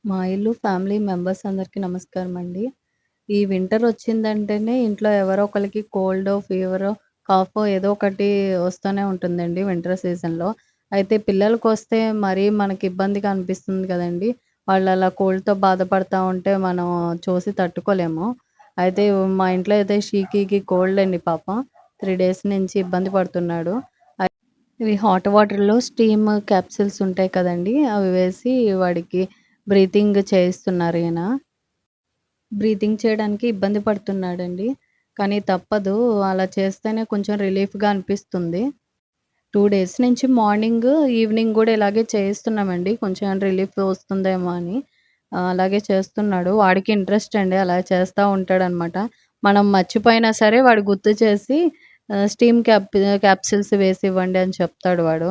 మా ఇల్లు family members అందరికీ నమస్కారం అండి. ఈ వింటర్ వచ్చిందంటేనే ఇంట్లో ఎవరో ఒకళ్ళకి కోల్డో, ఫీవరో, కాఫో ఏదో ఒకటి వస్తూనే ఉంటుందండి వింటర్ సీజన్‌లో. అయితే పిల్లలకొస్తే మరీ మనకి ఇబ్బందిగా అనిపిస్తుంది కదండీ! వాళ్ళు అలా కోల్డ్‌తో బాధపడతా ఉంటే మనం చూసి తట్టుకోలేము. అయితే మా ఇంట్లో అయితే షీకీకి కోల్డ్ అండి పాపం. 3 డేస్ నుంచి ఇబ్బంది పడుతున్నాడు. ఇవి హాట్ వాటర్‌లో స్టీమ్ క్యాప్సూల్స్ ఉంటాయి కదండీ! అవి వేసి వాడికి బ్రీతింగ్ చేయిస్తున్నారు ఈయన. బ్రీతింగ్ చేయడానికి ఇబ్బంది పడుతున్నాడండి. కానీ తప్పదు. అలా చేస్తేనే కొంచెం రిలీఫ్‌గా అనిపిస్తుంది. 2 డేస్ నుంచి మార్నింగ్, ఈవినింగ్ గూడా ఇలాగే చేయిస్తున్నామండి. కొంచెం రిలీఫ్ వస్తుందేమో అని. అలాగే చేస్తున్నాడు. వాడికి ఇంట్రెస్ట్ అండి. అలా చేస్తా ఉంటాడనమాట. మనం మర్చిపోయినా సరే వాడు గుర్తు చేసి స్టీమ్ క్యాప్సూల్స్ వేసివ్వండి అని చెప్తాడు వాడు.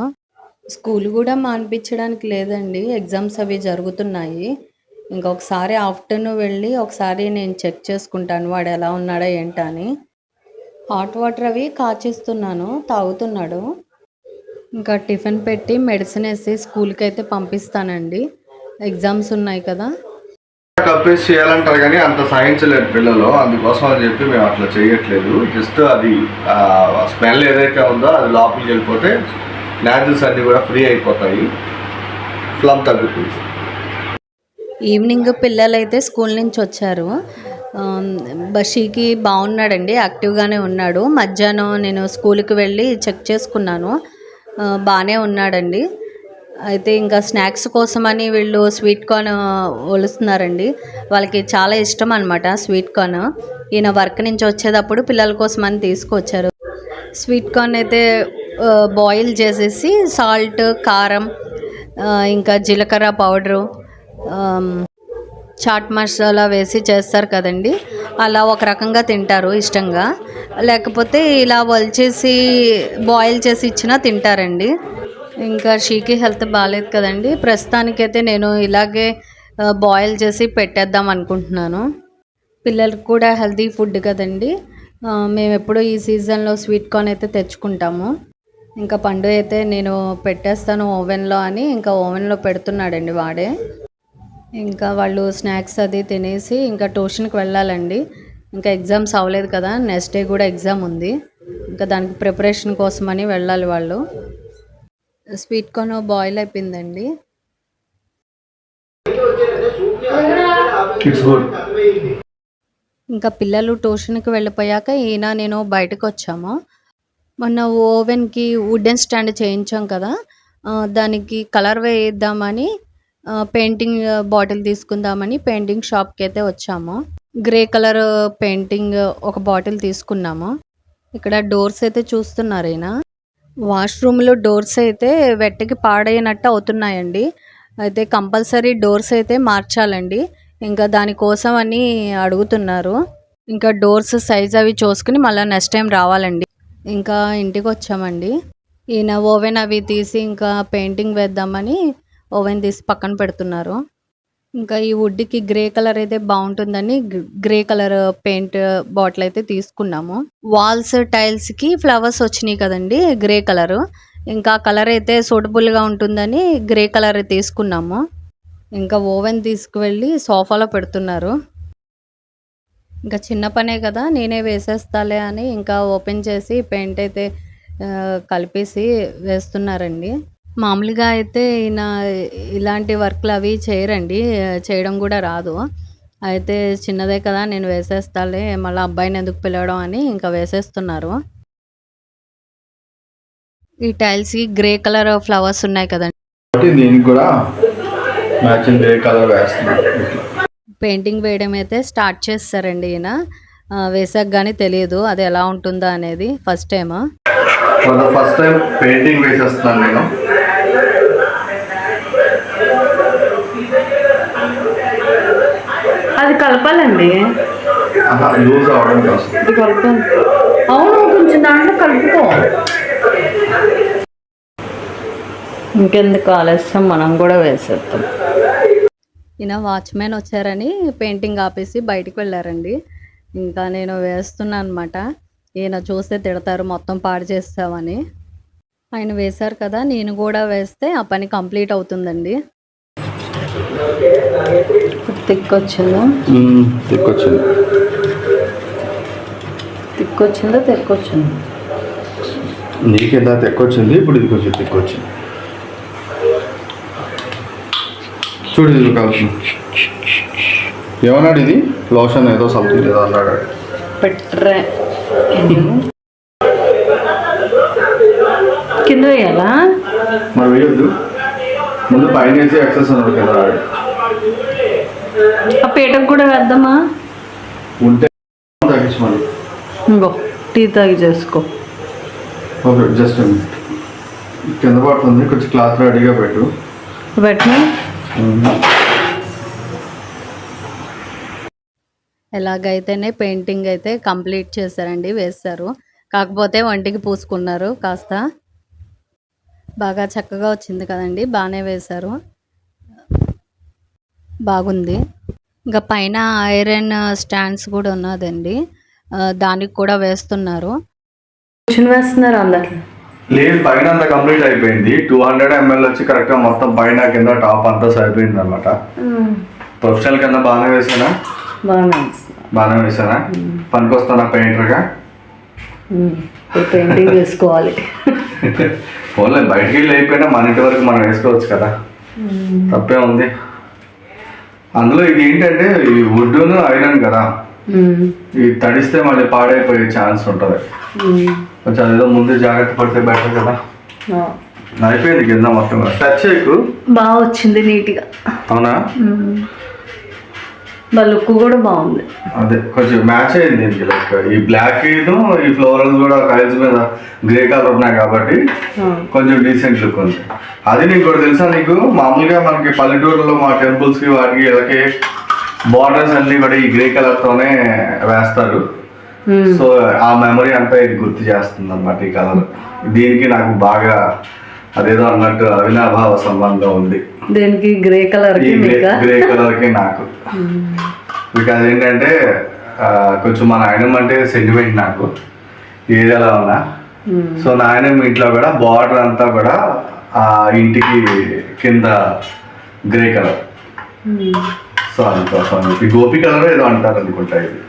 స్కూల్ గూడా మానిపించడానికి లేదండి. ఎగ్జామ్స్ అవి జరుగుతున్నాయి. ఇంకొకసారి ఆఫ్టర్‌నూన్ వెళ్ళి ఒకసారి నేను చెక్ చేసుకుంటాను వాడెలా ఉన్నాడా ఏంటా అని. హాట్ వాటర్ అవి కాచిస్తున్నాను. తాగుతున్నాడు. ఇంకా టిఫిన్ పెట్టి మెడిసినేసి స్కూల్‌కైతే పంపిస్తానండి. ఎగ్జామ్స్ ఉన్నాయి కదా! కప్పేసి చేయాలంటారు కానీ అంత సహించలేరు పిల్లలు. అందుకోసం అని చెప్పి మేము అట్లా చేయట్లేదు. జస్ట్ అది స్మెల్ ఏదైతే ఉందో అది లోపలికి వెళ్ళిపోతే న్యాచురల్స్ అన్నీ కూడా ఫ్రీ అయిపోతాయి, ఫ్లమ్ తగ్గుతుంది. ఈవినింగ్ పిల్లలైతే స్కూల్ నుంచి వచ్చారు. బషీకి బాగున్నాడండి, యాక్టివ్గానే ఉన్నాడు. మధ్యాహ్నం నేను స్కూల్కి వెళ్ళి చెక్ చేసుకున్నాను, బాగానే ఉన్నాడండి. అయితే ఇంకా స్నాక్స్ కోసమని వీళ్ళు స్వీట్ కార్న్ ఒలుస్తున్నారండి. వాళ్ళకి చాలా ఇష్టం అనమాట స్వీట్ కార్న్. ఈయన వర్క్ నుంచి వచ్చేటప్పుడు పిల్లల కోసమని తీసుకొచ్చారు. స్వీట్ కార్న్ అయితే బాయిల్ చేసేసి సాల్ట్, కారం, ఇంకా జీలకర్ర పౌడరు, చాట్ మసాలా వేసి చేస్తారు కదండి, అలా ఒక రకంగా తింటారు ఇష్టంగా. లేకపోతే ఇలా ఒలిచేసి బాయిల్ చేసి ఇచ్చినా తింటారండి. ఇంకా షీకి హెల్త్ బాగాలేదు కదండి, ప్రస్తుతానికైతే నేను ఇలాగే బాయిల్ చేసి పెట్టేద్దాం అనుకుంటున్నాను. పిల్లలకు కూడా హెల్తీ ఫుడ్ కదండి. మేము ఎప్పుడూ ఈ సీజన్లో స్వీట్ కార్న్ అయితే తెచ్చుకుంటాము. ఇంకా పండు అయితే నేను పెట్టేస్తాను ఓవెన్లో అని ఇంకా ఓవెన్లో పెడుతున్నాడండి వాడే. ఇంకా వాళ్ళు స్నాక్స్ అది తినేసి ఇంకా ట్యూషన్కి వెళ్ళాలండి. ఇంకా ఎగ్జామ్స్ అవ్వలేదు కదా, నెక్స్ట్ డే కూడా ఎగ్జామ్ ఉంది. ఇంకా దానికి ప్రిపరేషన్ కోసమని వెళ్ళాలి వాళ్ళు. స్వీట్ కార్న్ బాయిల్ అయిపోయిందండి. ఇంకా పిల్లలు ట్యూషన్కి వెళ్ళిపోయాక ఈయన నేను బయటకు వచ్చాము. మొన్న ఓవెన్కి వుడెన్ స్టాండ్ చేయించాం కదా, దానికి కలర్ వేయిద్దామని పెయింటింగ్ బాటిల్ తీసుకుందామని పెయింటింగ్ షాప్కి అయితే వచ్చాము. గ్రే కలర్ పెయింటింగ్ ఒక బాటిల్ తీసుకున్నాము. ఇక్కడ డోర్స్ అయితే చూస్తున్నారు ఈయన. వాష్రూమ్లో డోర్స్ అయితే వెట్టకి పాడైనట్టు అవుతున్నాయండి. అయితే కంపల్సరీ డోర్స్ అయితే మార్చాలండి. ఇంకా దానికోసం అని అడుగుతున్నారు. ఇంకా డోర్స్ సైజ్ అవి చూసుకుని మళ్ళీ నెక్స్ట్ టైం రావాలండి. ఇంకా ఇంటికి వచ్చామండి. ఈయన ఓవెన్ అవి తీసి ఇంకా పెయింటింగ్ వేద్దామని ఓవెన్ తీసి పక్కన పెడుతున్నారు. ఇంకా ఈ వుడ్కి గ్రే కలర్ అయితే బాగుంటుందని గ్రే కలర్ పెయింట్ బాటిల్ అయితే తీసుకున్నాము. వాల్స్ టైల్స్కి ఫ్లవర్స్ వచ్చినాయి కదండి గ్రే కలరు, ఇంకా కలర్ అయితే సూటబుల్గా ఉంటుందని గ్రే కలర్ తీసుకున్నాము. ఇంకా ఓవెన్ తీసుకువెళ్ళి సోఫాలో పెడుతున్నారు. ఇంకా చిన్న పనే కదా నేనే వేసేస్తాలే అని ఇంకా ఓపెన్ చేసి పెయింట్ అయితే కలిపేసి వేస్తున్నారండి. మామూలుగా అయితే ఈయన ఇలాంటి వర్క్‌లు అవి చేయరండి. చేయడం కూడా రాదు. అయితే చిన్నదే కదా నేను వేసేస్తాలే, మళ్ళీ అబ్బాయిని ఎందుకు పిలవడం అని ఇంకా వేసేస్తున్నారు. ఈ టైల్స్‌కి గ్రే కలర్ ఫ్లవర్స్ ఉన్నాయి కదండీ. దీనికి కూడా మ్యాచింగ్ గ్రే కలర్ వేస్తున్నాను. పెయింటింగ్ వేయడం అయితే స్టార్ట్ చేస్తారండి ఈయన. వేసాక కానీ తెలియదు అది ఎలా ఉంటుందా అనేది. ఫస్ట్ టైం పెయింటింగ్ వేసేస్తున్నాను నేను. అది కలపాలండి. లూజ్ అవడం కోసం కలపాలి. అవును, కొంచెం దాంట్లో కలుపుకో. ఇంకెందుకు ఆలస్యం, మనం కూడా వేసేద్దాం. ఈయన వాచ్మెన్ వచ్చారని పెయింటింగ్ ఆపేసి బయటికి వెళ్ళారండి. ఇంకా నేను వేస్తున్నాను అనమాట. ఈయన చూస్తే తిడతారు మొత్తం పాడు చేస్తామని. ఆయన వేశారు కదా, నేను కూడా వేస్తే ఆ పని కంప్లీట్ అవుతుందండి. తిక్కొచ్చిందా తిక్కొచ్చింది. తిక్కొచ్చిందా తెక్కొచ్చింది? నీకేదా తెక్కొచ్చింది, ఇప్పుడు ఇది కొంచెం తిక్కొచ్చింది. చూడు ఇది కావచ్చు. ఏమన్నాడు ఇది? లోషన్ ఏదో సంథింగ్ ఏదో అన్నాడు. పెట్టరే కింద వేయాలా? మరి వేయొద్దు, ముందు పైన వేసి ఎక్సెస్ అన్నాడు కదా. ఆ పీటకు కూడా వేద్దామా? ఉంటే తగ్గించమని. ఇంకో టీ తాగి చేసుకో. ఓకే, జస్ట్ కింద పడుతుంది, కొంచెం క్లాత్ రెడీగా పెట్టు. పెట్టినా ఎలాగైతేనే పెయింటింగ్ అయితే కంప్లీట్ చేశారండి, వేశారు. కాకపోతే వంటికి పూసుకున్నారు. కాస్త బాగా చక్కగా వచ్చింది కదండి, బాగానే వేశారు, బాగుంది. ఇంకా పైన ఐరన్ స్టాండ్స్ కూడా ఉన్నదండి, దానికి కూడా వేస్తున్నారు. వేస్తున్నారు అందరు. లేదు, పైన అంతా కంప్లీట్ అయిపోయింది. 200 ml వచ్చి కరెక్ట్గా మొత్తం పైన కింద టాప్ అంతా సరిపోయింది అనమాట. ప్రొఫెషనల్ కన్నా బాగానే వేసానా? బాగానే వేసానా? పనికొస్తానా పెయింటర్గా? పెయింటింగ్ వేసుకోవాలి. ఓన్లీ బయటికి వెళ్ళి అయిపోయినా మన ఇంటి వరకు మనం వేసుకోవచ్చు కదా, తప్పే ఉంది. అందులో ఇది ఏంటంటే ఈ వుడ్ను ఐరన్ కదా, ఇది తడిస్తే మళ్ళీ పాడైపోయే ఛాన్స్ ఉంటుంది. కొంచెం అదేదో ముందు జాగ్రత్త పడితే బెటర్ కదా. అయిపోయింది కింద మొత్తం. టచ్ చేయకు, బాగా వచ్చింది నీట్గా. అవునా? లుక్ కూడా బాగుంది. అదే కొంచెం మ్యాచ్ అయింది దీనికి. లైక్ ఈ బ్లాక్ ఈ ఫ్లోరల్స్ కూడా టైల్స్ మీద గ్రే కలర్ ఉన్నాయి కాబట్టి కొంచెం డీసెంట్ లుక్ ఉంది. అది నీకు కూడా తెలుసా? నీకు మామూలుగా మనకి పల్లెటూరులో మా టెంపుల్స్ కి వాటికి ఇలాగే బార్డర్స్ అన్ని కూడా ఈ గ్రే కలర్ తోనే వేస్తారు. సో ఆ మెమరీ అంతా ఇది గుర్తు చేస్తుంది అన్నమాట ఈ కలర్. దీనికి నాకు బాగా అదేదో అన్నట్టు అవినాభావ సంబంధం ఉంది. దీనికి గ్రే కలర్ గ్రే కలర్ కి నాకు. బికాజ్ ఏంటంటే కొంచెం మా నాయనమ్మ అంటే సెంటిమెంట్ నాకు ఏదైనా ఉన్నా. సో నాయనమ్మ ఇంట్లో కూడా బార్డర్ అంతా కూడా ఆ ఇంటికి కింద గ్రే కలర్. సో అందుకోసం ఈ గోపి కలర్ ఏదో అంటారు అనుకుంటా. ఇది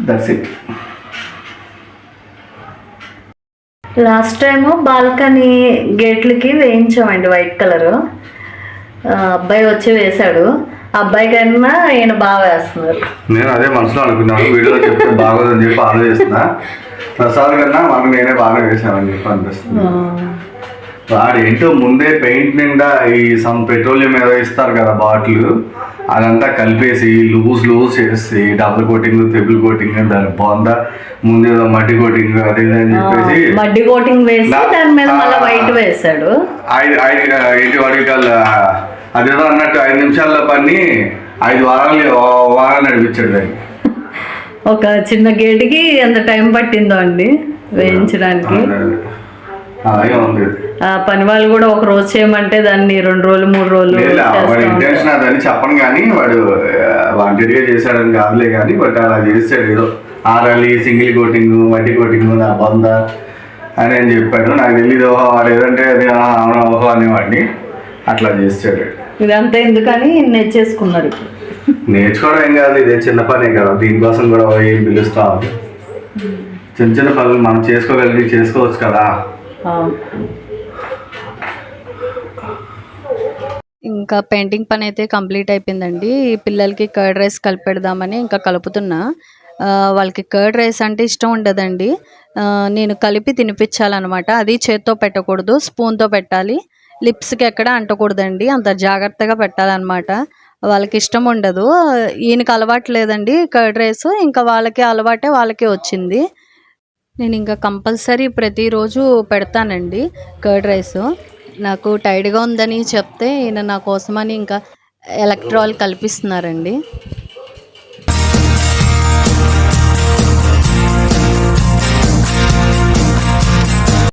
that's it. Last time balcony గేట్లకి వేయించామండి వైట్ కలర్. అబ్బాయి వచ్చి వేశాడు. అబ్బాయి కన్నా ఈయన బాగా వేస్తున్నారు. నేను అదే మనసులో అనుకున్నాను, వీడియోలో చెప్తే బాగోదని చెప్పి ఆలోచిస్తున్నా. ప్రసాద్ కన్నా మనం నేనే బాగా వేసామని చెప్పి అనిపిస్తుంది. వాడు ఏంటో ముందే పెయింట్ నిండా ఈ సమ్ పెట్రోలియం ఏదో ఇస్తారు కదా బాటిల్, అదంతా కలిపేసి లూజ్ చేసి డబుల్ కోటింగ్ ట్రిపుల్ కోటింగ్ దాని బాగుందా ముందేదో మడ్డి కోటింగ్ అది అని చెప్పేసి మడ్డి కోటింగ్ వేసి దాని మీద మళ్ళీ వైట్ వేసాడు. ఏంటి వాడికి అదేదో అన్నట్టు 5 నిమిషాల్లో పని 5 వారాలు నడిపించాడు దాన్ని. ఒక చిన్న గేటుకి ఎంత టైం పట్టిందో అండి వేయించడానికి. పని వాళ్ళు కూడా ఒక రోజు చేయమంటే దాన్ని 2 రోజులు 3 రోజులు. వాడి ఇంటెన్షన్ అదని చెప్పను కానీ వాడు వాంటెడ్ గా చేశాడని కాదులే కానీ, బట్ అలా చేసాడు. ఏదో ఆరాలి సింగిల్ కోటింగ్ మట్టి కోటింగ్ నా బంద అని చెప్పాడు. నాకు తెలియదు వాడు ఏదంటే అది ఓహో అనేవాడిని అట్లా చేసాడు. ఇదంతా ఎందుకని నేర్చేసుకున్నారు. నేర్చుకోవడం ఏం కాదు, ఇదే చిన్న పనే కదా, దీనికోసం కూడా ఏం పిలుస్తాం. చిన్న చిన్న పనులు మనం చేసుకోవచ్చు కదా. ఇంకా పెయింటింగ్ పని అయితే కంప్లీట్ అయిపోయిందండి. పిల్లలకి కర్డ్ రైస్ కలిపెడదామని ఇంకా కలుపుతున్నా. వాళ్ళకి కర్డ్ రైస్ అంటే ఇష్టం ఉండదండి. నేను కలిపి తినిపించాలన్నమాట. అది చేత్తో పెట్టకూడదు, స్పూన్తో పెట్టాలి. లిప్స్కి ఎక్కడ అంటకూడదండి, అంత జాగ్రత్తగా పెట్టాలన్నమాట. వాళ్ళకి ఇష్టం ఉండదు. ఈయనకి అలవాటు లేదండి కర్డ్ రైస్, ఇంకా వాళ్ళకి అలవాటే వాళ్ళకి వచ్చింది. నేను ఇంకా కంపల్సరీ ప్రతిరోజు పెడతానండి కర్డ్ రైస్. నాకు టైర్డ్గా ఉందని చెప్తే ఈయన నా కోసమని ఇంకా ఎలక్ట్రాల్ కల్పిస్తున్నారండి.